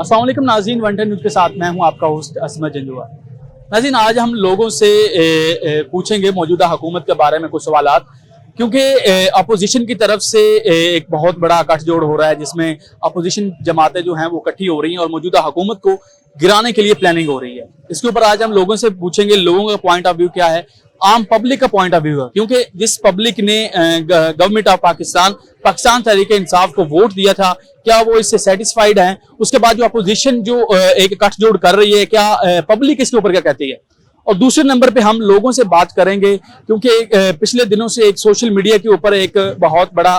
अस्सलाम वालेकुम नाज़रीन, वन न्यूज़ के साथ मैं हूं आपका होस्ट असमत जंजुआ। नाज़रीन, आज हम लोगों से पूछेंगे मौजूदा हुकूमत के बारे में कुछ सवालात, क्योंकि अपोजिशन की तरफ से एक बहुत बड़ा गठजोड़ हो रहा है जिसमें अपोजिशन जमातें जो हैं वो इकट्ठी हो रही हैं और मौजूदा हुकूमत को गिराने के लिए प्लानिंग हो रही है। इसके ऊपर आज हम लोगों से पूछेंगे लोगों का पॉइंट ऑफ व्यू क्या है, आम पब्लिक का पॉइंट ऑफ व्यू है, क्योंकि जिस पब्लिक ने गवर्नमेंट ऑफ पाकिस्तान तहरीक-ए-इंसाफ को वोट दिया था, क्या वो इससे सेटिस्फाइड हैं? उसके बाद जो अपोजिशन जो एक गठजोड़ कर रही है, क्या पब्लिक इसके ऊपर क्या कहती है? और दूसरे नंबर पे हम लोगों से बात करेंगे, क्योंकि पिछले दिनों से एक सोशल मीडिया के ऊपर एक बहुत बड़ा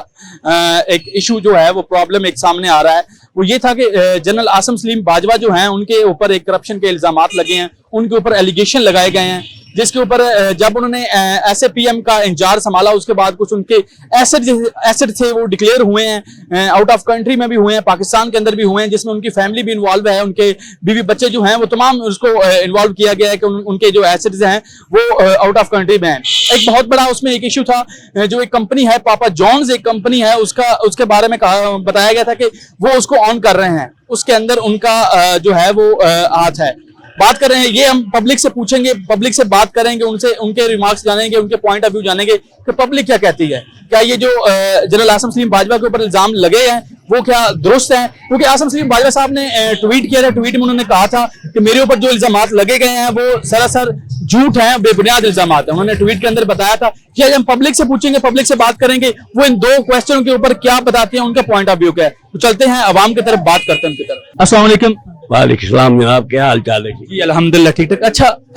एक इशू जो है वो प्रॉब्लम एक सामने आ रहा है। वो ये था कि जनरल आसिम सलीम बाजवा जो हैं उनके ऊपर एक करप्शन के इल्जामात लगे हैं, उनके ऊपर एलिगेशन लगाए गए हैं, जिसके ऊपर जब उन्होंने SAPM का इंचार्ज संभाला उसके बाद कुछ उनके एसेट थे वो डिक्लेयर हुए हैं, आउट ऑफ कंट्री में भी हुए हैं, पाकिस्तान के अंदर भी हुए हैं, जिसमें उनकी फैमिली भी इन्वॉल्व है, उनके बीवी बच्चे जो हैं वो तमाम उसको इन्वॉल्व किया गया है कि उनके जो एसेट्स हैं वो आउट ऑफ कंट्री में हैं। एक बहुत बड़ा उसमें एक इशू था, जो एक कंपनी है पापा जॉन्स एक कंपनी है, उसके बारे में बताया गया था कि वो उसको ऑन कर रहे हैं, उसके अंदर उनका जो है वो हाथ है। बात कर रहे हैं, ये हम पब्लिक से पूछेंगे, पब्लिक से बात करेंगे, उनसे उनके रिमार्क्स जानेंगे, उनके पॉइंट ऑफ व्यू जानेंगे कि पब्लिक क्या कहती है, क्या ये जो जनरल आसिम सलीम बाजवा के ऊपर इल्जाम लगे हैं वो क्या दुरुस्त है? क्योंकि आसिम सलीम बाजवा साहब ने ट्वीट किया था, ट्वीट में उन्होंने कहा था कि मेरे ऊपर जो इल्जामात लगे गए हैं वो सरासर झूठ है, बेबुनियाद इल्जामात है। उन्होंने ट्वीट के अंदर बताया था कि आज हम पब्लिक से पूछेंगे, पब्लिक से बात करेंगे, वो इन दो क्वेश्चन के ऊपर क्या बताते हैं, उनका पॉइंट ऑफ व्यू क्या है। तो चलते हैं अवाम की तरफ, बात करते हैं उनकी तरफ। अस्सलाम वालेकुम। वालेकुम सलाम जनाब, क्या हाल चाल है जी? अल्हम्दुलिल्लाह ठीक ठाक।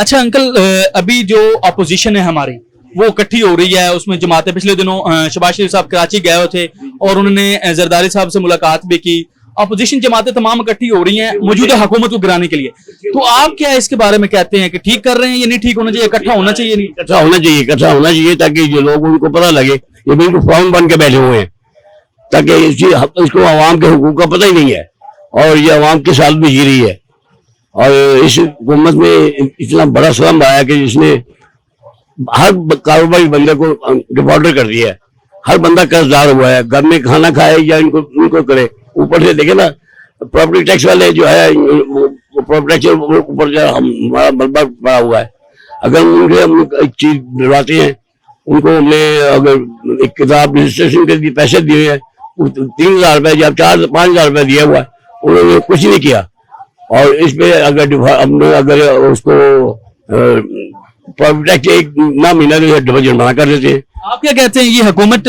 अच्छा अंकल, अभी जो अपोजिशन है हमारी वो इकट्ठी हो रही है, उसमें जमातें पिछले दिनों शहबाज शरीफ साहब कराची गए थे और उन्होंने जरदारी साहब से मुलाकात भी की। अपोजिशन जमातें तमाम इकट्ठी हो रही हैं मौजूदा हुकूमत को गिराने के लिए, तो आप क्या इसके बारे में कहते हैं कि ठीक कर रहे हैं या नहीं ठीक होना चाहिए, इकट्ठा होना चाहिए? नहीं, इकट्ठा होना चाहिए, इकट्ठा होना चाहिए ताकि जो लोग उनको पता लगे ये बिल्कुल फॉर्म बन के बैठे हुए हैं, ताकि इसको आवाम के हुकूक का पता ही नहीं है और ये आवाम के साथ भी जी रही है। और इस हुकूमत में इतना बड़ा सलाम आया कि जिसने हर कारोबारी बंदे को डिफॉल्टर कर दिया है, हर बंदा कर्जदार हुआ है, घर में खाना खाए या इनको करे। ऊपर से देखे ना, प्रॉपर्टी टैक्स वाले जो है प्रॉपर्टी टैक्स ऊपर जो हमारा मलबा पड़ा हुआ है, अगर उनके हम एक चीज दिलवाते हैं उनको, हमने अगर एक किताब रजिस्ट्रेशन के लिए पैसे दिए हैं 3,000 रुपए या 4-5,000 रुपए दिया हुआ है, उन्होंने कुछ नहीं किया। और इस पे अगर उसको प्रॉपर्टी टैक्स एक ना महीना डबल जुर्माना कर देते हैं। आप क्या कहते हैं, ये हुकूमत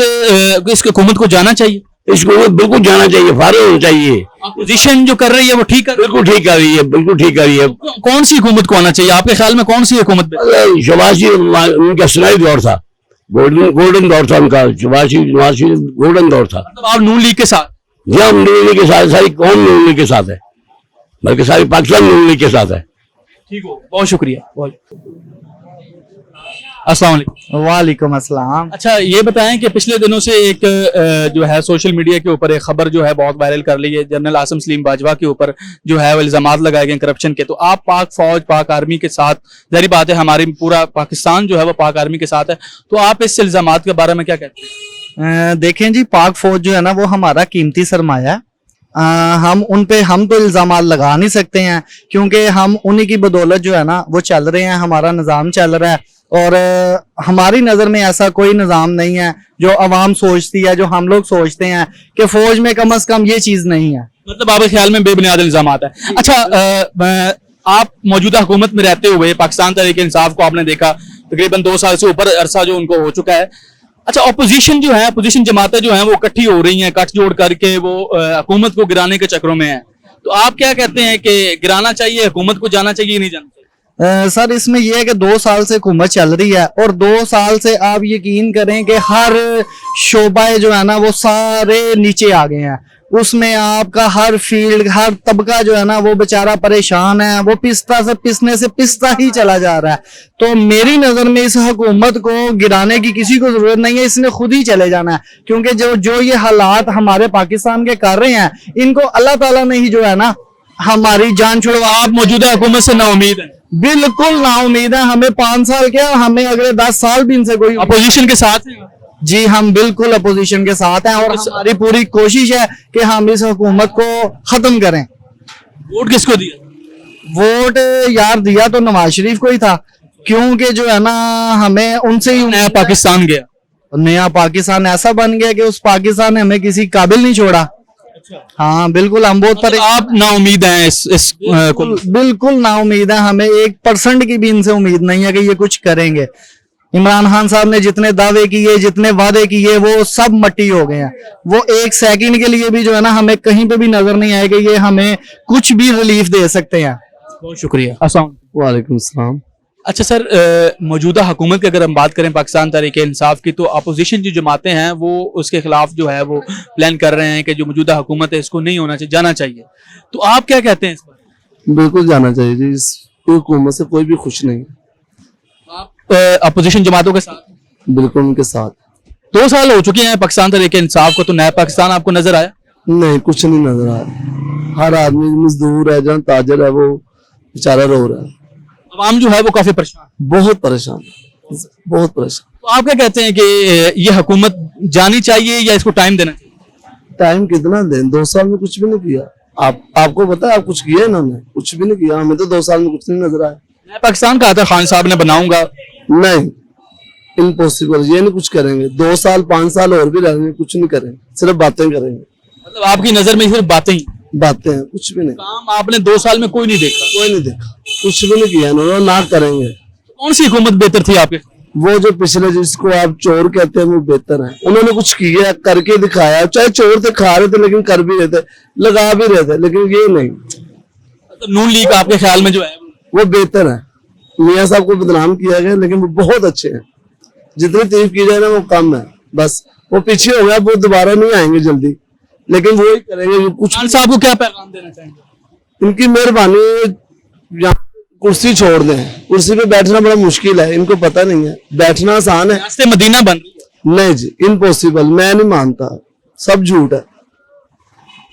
इस हुकूमत को जाना चाहिए? इसको बिल्कुल जाना चाहिए, फारिग होना चाहिए। अपोजिशन जो कर रही है वो ठीक कर, बिल्कुल ठीक कर रही है, बिल्कुल ठीक कर रही है। कौन सी हुकूमत को आना चाहिए आपके ख्याल में? कौन सी हुकूमत? शहबाज उनका सुनाई दौर था, गोल्डन दौर था उनका, शहबाज गोल्डन दौर था। मतलब आप नून लीग के साथ? जी, हम नून लीग के साथ, सारी कौन नून लीग के साथ है, बल्कि सारी पाकिस्तान नून लीग के साथ है। ठीक हो, बहुत शुक्रिया। अस्सलाम वालेकुम। वालेकुम अस्सलाम। अच्छा, ये बताएं कि पिछले दिनों से एक जो है सोशल मीडिया के ऊपर एक खबर जो है बहुत वायरल कर ली है, जनरल आसिम सलीम बाजवा के ऊपर जो है वो इल्जामात लगाए गए करप्शन के। तो आप पाक फौज, पाक आर्मी के साथ, जाहिर बात है हमारी पूरा पाकिस्तान जो है वो पाक आर्मी के साथ है, तो आप इस इल्जामात के बारे में क्या कहते हैं? देखें जी, पाक फौज जो है ना वो हमारा कीमती सरमाया है। हम तो इल्जामात लगा नहीं सकते हैं, क्योंकि हम उन्हीं की बदौलत जो है ना वो चल रहे हैं, हमारा निज़ाम चल रहा है। और हमारी नजर में ऐसा कोई निज़ाम नहीं है जो अवाम सोचती है, जो हम लोग सोचते हैं कि फौज में कम से कम ये चीज नहीं है। मतलब आपके ख्याल में बेबुनियाद इल्जामात है। अच्छा, आप मौजूदा हुकूमत में रहते हुए पाकिस्तान तहरीक-ए-इंसाफ को आपने देखा, तकरीबन 2 साल से ऊपर अरसा जो उनको हो चुका है। अच्छा, अपोजिशन जो है, अपोजिशन जमातें जो हैं वो इकट्ठी हो रही हैं, गठजोड़ करके वो हुकूमत को गिराने के चक्रों में है, तो आप क्या कहते हैं कि गिराना चाहिए, हुकूमत को जाना चाहिए, नहीं जाना चाहिए? सर, इसमें यह है कि 2 साल से हुकूमत चल रही है और 2 साल से आप यकीन करें कि हर शोबाए जो है ना वो सारे नीचे आ गए हैं। उसमें आपका हर फील्ड, हर तबका जो है ना वो बेचारा परेशान है, वो पिसने से पिसता ही चला जा रहा है। तो मेरी नजर में इस हुकूमत को गिराने की किसी को जरूरत नहीं है, इसने खुद ही चले जाना है, क्योंकि जो ये हालात हमारे पाकिस्तान के कर रहे हैं, इनको अल्लाह ताला ने ही जो है ना हमारी जान छुड़वा। आप मौजूदा हुकूमत से नाउमीद हैं? बिल्कुल नाउमीद है। हमें 5 साल क्या, हमें अगले 10 साल भी इनसे कोई। अपोजिशन के साथ हैं? जी, हम बिल्कुल अपोजिशन के साथ हैं और हमारी पूरी कोशिश है कि हम इस हुकूमत को खत्म करें। वोट किसको दिया? वोट यार दिया तो नवाज शरीफ को ही था, क्योंकि जो है ना हमें उनसे ही नया पाकिस्तान गया। नया पाकिस्तान ऐसा बन गया कि उस पाकिस्तान ने हमें किसी काबिल नहीं छोड़ा। हाँ बिल्कुल, हम बहुत मतलब आप ना उम्मीद हैं इस को? बिल्कुल ना उम्मीद है, हमें 1% की भी इनसे उम्मीद नहीं है कि ये कुछ करेंगे। इमरान खान साहब ने जितने दावे किए, जितने वादे किए, वो सब मट्टी हो गए हैं। वो एक सेकंड के लिए भी जो है ना हमें कहीं पे भी नजर नहीं आए कि ये हमें कुछ भी रिलीफ दे सकते हैं। बहुत शुक्रिया। अस्सलाम वालेकुम। वालेकुम सलाम। अच्छा सर, मौजूदा हुकूमत की अगर हम बात करें पाकिस्तान तहरीक इंसाफ की, तो अपोजिशन की जमातें हैं वो उसके खिलाफ जो है वो प्लान कर रहे हैं कि जो मौजूदा हुकूमत है इसको नहीं होना चाहिए, जाना चाहिए। तो आप क्या कहते हैं इस पर? बिल्कुल जाना चाहिए जी, इस हुकूमत से कोई भी खुश नहीं है। आप अपोजिशन जमातों के साथ? बिल्कुल उनके साथ। 2 साल हो चुके हैं पाकिस्तान तहरीक इंसाफ को, तो नया पाकिस्तान आपको नजर आया? नहीं, कुछ नहीं नजर आ रहा। हर आदमी मजदूर है, जहाँ ताजर है, वो बेचारा रो रहा है। आवाम जो है वो काफी परेशान, बहुत परेशान, बहुत परेशान। तो आप क्या कहते हैं कि ये हुकूमत जानी चाहिए या इसको टाइम देना चाहिए? टाइम कितना दें? 2 साल में कुछ भी नहीं किया। आपको पता है आप कुछ किया इन्होंने? कुछ भी नहीं किया। हमें तो 2 साल में कुछ नहीं नजर आया। नया पाकिस्तान कहा था खान साहब ने बनाऊंगा। नहीं, इम्पॉसिबल, ये नहीं कुछ करेंगे। 2 साल 5 साल और भी रहेंगे, कुछ नहीं करेंगे, सिर्फ बातें करेंगे। मतलब आपकी नजर में सिर्फ बातें ही? बातें हैं, कुछ भी नहीं। काम आपने 2 साल में कोई नहीं देखा? कोई नहीं देखा, कुछ भी नहीं किया इन्होंने, ना करेंगे। कौन सी हुकूमत बेहतर थी आपके? वो जो पिछले, जिसको आप चोर कहते हैं, वो बेहतर है। उन्होंने कुछ किया, करके दिखाया। चाहे चोर थे, खा रहे थे, लेकिन कर भी रहे थे, लगा भी रहे थे, लेकिन ये नहीं। मतलब नून लीग आपके ख्याल में जो है वो बेहतर है। मियाँ साहब को बदनाम किया गया, लेकिन वो बहुत अच्छे हैं। जितनी तारीफ की जाए ना वो कम है। बस वो पीछे हो गया, वो दोबारा नहीं आएंगे जल्दी, लेकिन वो ही करेंगे जो कुछ। खान साहब को क्या पैगाम देना चाहेंगे? इनकी मेहरबानी, कुर्सी छोड़ दें। कुर्सी पे बैठना बड़ा मुश्किल है, इनको पता नहीं है। बैठना आसान है। रास्ते मदीना बन रही है। नहीं जी, इम्पॉसिबल, मैं नहीं मानता, सब झूठ है।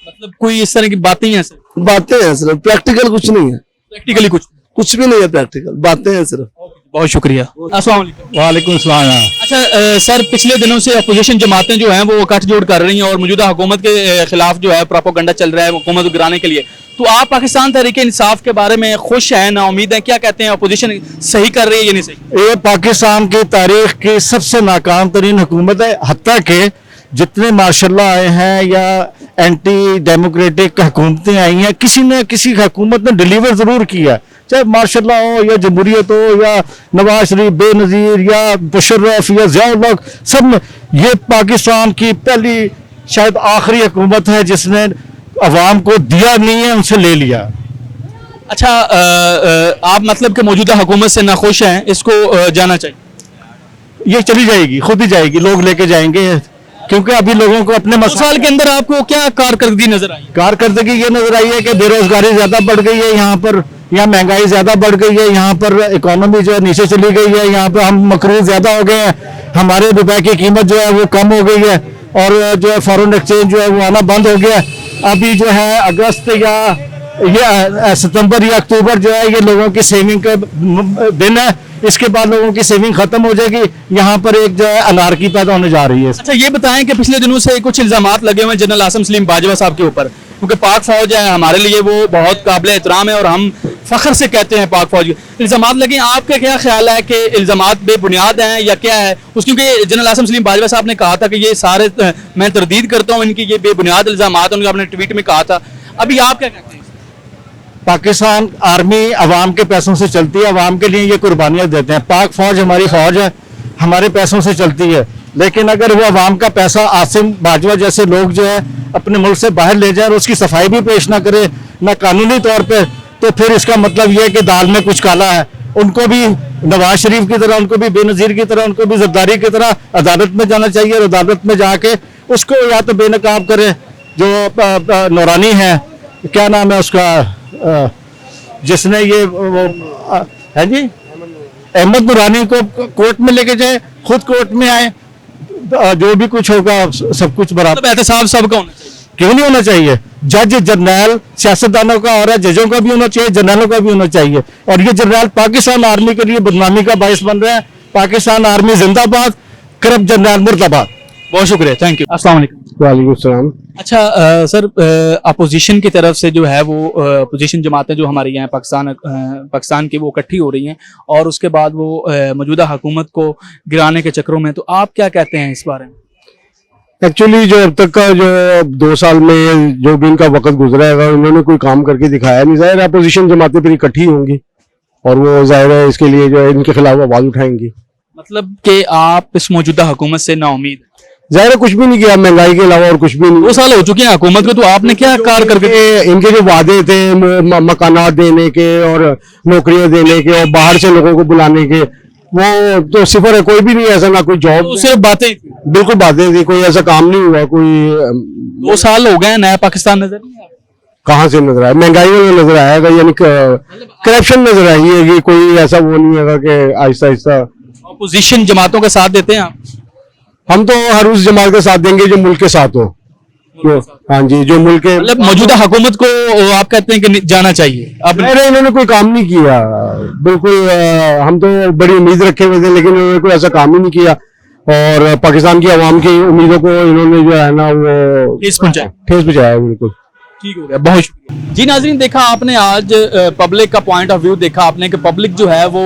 मतलब कोई इस तरह की बातें ही हैं सर? बातें हैं सिर्फ, प्रैक्टिकल कुछ नहीं है। प्रैक्टिकली कुछ भी नहीं है प्रैक्टिकल, बातें हैं सिर्फ। बहुत शुक्रिया। अस्सलाम वालेकुम। वालेकुम सलाम। अच्छा सर, पिछले दिनों से अपोजिशन जमातें जो हैं वो गठजोड़ कर रही हैं और मौजूदा हुकूमत के खिलाफ जो है प्रोपेगेंडा चल रहा है हुकूमत को गिराने के लिए। तो आप पाकिस्तान तहरीक इंसाफ के बारे में खुश हैं, ना उम्मीद है? क्या कहते हैं, अपोजिशन सही कर रही है या नहीं सही? ये पाकिस्तान की तारीख की सबसे नाकाम तरीन हुकूमत है। हत्ता के जितने मार्शल्लाह आए हैं या एंटी डेमोक्रेटिक हुकूमतें आई हैं, किसी ने किसी हुकूमत ने डिलीवर जरूर किया, चाहे मार्शल्लाह हो या जमहूरियत हो या नवाज शरीफ, बेनजीर या मुशर्रफ या ज़िया-उल-हक, सब ने। ये पाकिस्तान की पहली शायद आखिरी हुकूमत है जिसने अवाम को दिया नहीं है, उनसे ले लिया। अच्छा आप मतलब कि मौजूदा हुकूमत से नाखुश हैं, इसको जाना चाहिए? ये चली जाएगी, खुद ही जाएगी, लोग लेके जाएंगे, क्योंकि अभी लोगों को अपने 2 साल के अंदर आपको क्या कारकर्दगी नजर आई? कारकर्दगी ये नजर आई है कि बेरोजगारी ज्यादा बढ़ गई है यहाँ पर, यहाँ महंगाई ज्यादा बढ़ गई है, यहाँ पर इकोनॉमी जो है नीचे चली गई है, यहाँ पर हम मकरूज ज्यादा हो गए हैं, हमारे रुपए की कीमत जो है वो कम हो गई है, और जो है फॉरेन एक्सचेंज जो है वो आना बंद हो गया। अभी जो है अगस्त या ये सितंबर या अक्टूबर जो है ये लोगों की सेविंग का दिन है। इसके बाद लोगों की सेविंग खत्म हो जाएगी, यहाँ पर एक जो है अनारकी पैदा होने जा रही है। अच्छा ये बताएं कि पिछले दिनों से कुछ इल्जामात लगे हुए हैं जनरल आसिम सलीम बाजवा साहब के ऊपर, क्योंकि पाक फौज है हमारे लिए वो बहुत काबिल एहतराम है और हम फख्र से कहते हैं पाक फौज। इल्जामात लगे, आपका क्या ख्याल है कि इल्जामात बेबुनियाद हैं या क्या है? क्योंकि जनरल आसिम सलीम बाजवा साहब ने कहा था कि ये सारे, मैं तरदीद करता हूँ इनकी, ये बेबुनियाद इल्जामात, उन्होंने अपने ट्वीट में कहा था। अभी आप क्या कहते हैं? पाकिस्तान आर्मी अवाम के पैसों से चलती है, अवाम के लिए ये कुर्बानियां देते हैं। पाक फौज हमारी फौज है, हमारे पैसों से चलती है, लेकिन अगर वो अवाम का पैसा आसिम बाजवा जैसे लोग जो है अपने मुल्क से बाहर ले जाए और उसकी सफाई भी पेश ना करे, ना कानूनी तौर पे, तो फिर इसका मतलब ये है कि दाल में कुछ काला है। उनको भी नवाज शरीफ की तरह, उनको भी बेनजीर की तरह, उनको भी जरदारी की तरह अदालत में जाना चाहिए और अदालत में जाके उसको या तो बेनकाब करे। जो नौरानी है, क्या नाम है उसका, जिसने ये है जी, अहमद नूरानी को कोर्ट में लेके जाए, खुद कोर्ट में आए, जो भी कुछ होगा सब कुछ बराबर। एहतसाब सबका होना चाहिए, क्यों नहीं होना चाहिए? जज जनरल सियासतदानों का और जजों का भी होना चाहिए, जनरलों का भी होना चाहिए। और ये जनरल पाकिस्तान आर्मी के लिए बदनामी का बायस बन रहे हैं। पाकिस्तान आर्मी जिंदाबाद, करप्ट जनरल मुर्दाबाद। बहुत शुक्रिया, थैंक यू। अस्सलाम वालेकुम। वालेकुम सलाम। अच्छा सर, अपोजिशन की तरफ से जो है वो अपोजिशन जमातें जो हमारी हैं पाकिस्तान की, वो इकट्ठी हो रही हैं और उसके बाद वो मौजूदा हुकूमत को गिराने के चक्रों में, तो आप क्या कहते हैं इस बारे में? एक्चुअली जो अब तक का जो 2 साल में जो भी इनका वक्त गुजरा है उन्होंने कोई काम करके दिखाया नहीं। जाहिर है अपोजिशन जमातें फिर इकट्ठी होंगी और वो जाहिर है इसके लिए जो है इनके खिलाफ आवाज उठाएंगी। मतलब कि आप इस मौजूदा हुकूमत से नाउमीद? जाहिर है कुछ भी नहीं किया, महंगाई के अलावा और कुछ भी नहीं। 2 साल हो चुके हैं हुकूमत को, तो आपने क्या कार करके इनके जो वादे थे मकानात देने के और नौकरियां देने के और बाहर से लोगों को बुलाने के, वो तो सिफर है, कोई भी नहीं ऐसा, ना कोई जॉब, तो सिर्फ बातें? बिल्कुल बातें थी, कोई ऐसा काम नहीं हुआ। कोई 2 साल हो गए, नया पाकिस्तान नजर नहीं आ रहा। कहाँ से नजर आया? महंगाई में नजर आएगा, यानी करप्शन नजर आई है कि कोई ऐसा वो नहीं है कि आहिस्ता आहिस्ता। अपोजिशन जमातों का साथ देते हैं आप? हम तो हर उस जमात के साथ देंगे जो मुल्क के साथ हो। हाँ जी, जो मुल्क के मतलब मौजूदा हुकूमत को आप कहते हैं कि जाना चाहिए? अब नहीं, इन्होंने कोई काम नहीं किया बिल्कुल। हम तो बड़ी उम्मीद रखे हुए थे लेकिन इन्होंने कोई ऐसा काम ही नहीं किया और पाकिस्तान की आवाम की उम्मीदों को इन्होंने जो है ना वो ठेस पहुंचाया। बिल्कुल ठीक हो गया, बहुत शुक्रिया जी। नाज़रीन, देखा आपने आज पब्लिक का पॉइंट ऑफ व्यू देखा आपने कि पब्लिक जो है वो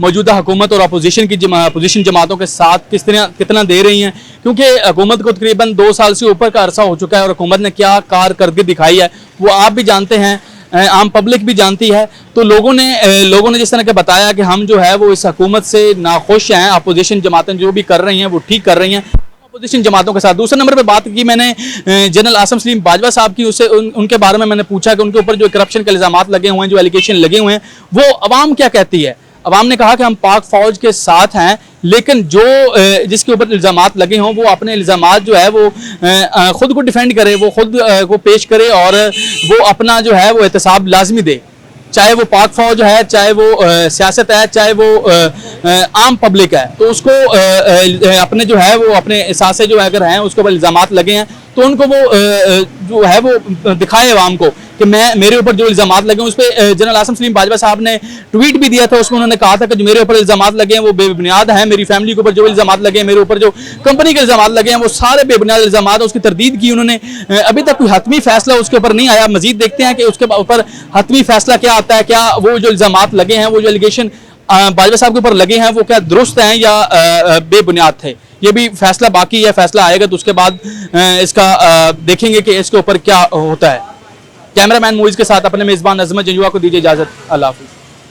मौजूदा हुकूमत और अपोजिशन की अपोजिशन जमातों के साथ कितना दे रही हैं, क्योंकि हुकूमत को तकरीबन 2 साल से ऊपर का अरसा हो चुका है और हुकूमत ने क्या कार करके दिखाई है वो आप भी जानते हैं, आम पब्लिक भी जानती है। तो लोगों ने जिस तरह के बताया कि हम जो है वो इस हुकूमत से नाखुश हैं, अपोजिशन जमातें जो भी कर रही हैं वो ठीक कर रही हैं अपोजिशन जमातों के साथ। दूसरे नंबर पे बात की मैंने जनरल आसम सलीम बाजवा साहब की, उससे उनके बारे में मैंने पूछा कि उनके ऊपर जो करप्शन के इल्जामात लगे हुए हैं, जो एलिगेशन लगे हुए हैं, वो अवाम क्या कहती है। अवाम ने कहा कि हम पाक फौज के साथ हैं, लेकिन जो जिसके ऊपर इल्जामात लगे हों वो अपने इल्जामात जो है वो खुद को डिफेंड करे, वो खुद को पेश करे और वो अपना जो है वो एहतसाब लाजमी दे, चाहे वो पाक फौज है, चाहे वो सियासत है, चाहे वो आम पब्लिक है। तो उसको अपने जो है वो अपने एहसास से जो अगर हैं उसके ऊपर इल्जामात लगे हैं तो उनको वो जो है वो दिखाए अवाम को कि मेरे ऊपर जो इल्जामात लगे हैं। उस पर जनरल आसम सलीम बाजवा साहब ने ट्वीट भी दिया था, उसमें उन्होंने कहा था कि जो मेरे ऊपर इल्जामात लगे हैं वो बेबुनियाद हैं, मेरी फैमिली के ऊपर जो इल्जामात लगे हैं, मेरे ऊपर जो कंपनी के इल्जामात लगे हैं वो सारे बेबुनियाद इल्जामात। उसकी तरदीद की उन्होंने। अभी तक कोई हतमी फैसला उसके ऊपर नहीं आया, मजीद देखते हैं कि उसके ऊपर हतमी फैसला क्या आता है, क्या वो जो इल्जामात लगे हैं, वो जो एलिगेशन बाजवा साहब के ऊपर लगे हैं वो क्या दुरुस्त हैं या बेबुनियाद थे। ये भी फैसला बाकी है, फैसला आएगा तो उसके बाद इसका देखेंगे कि इसके ऊपर क्या होता है। कैमरामैन मोइज के साथ अपने मेजबान अजमत जंजुआ को दीजिए इजाजत। अल्लाह हाफिज़।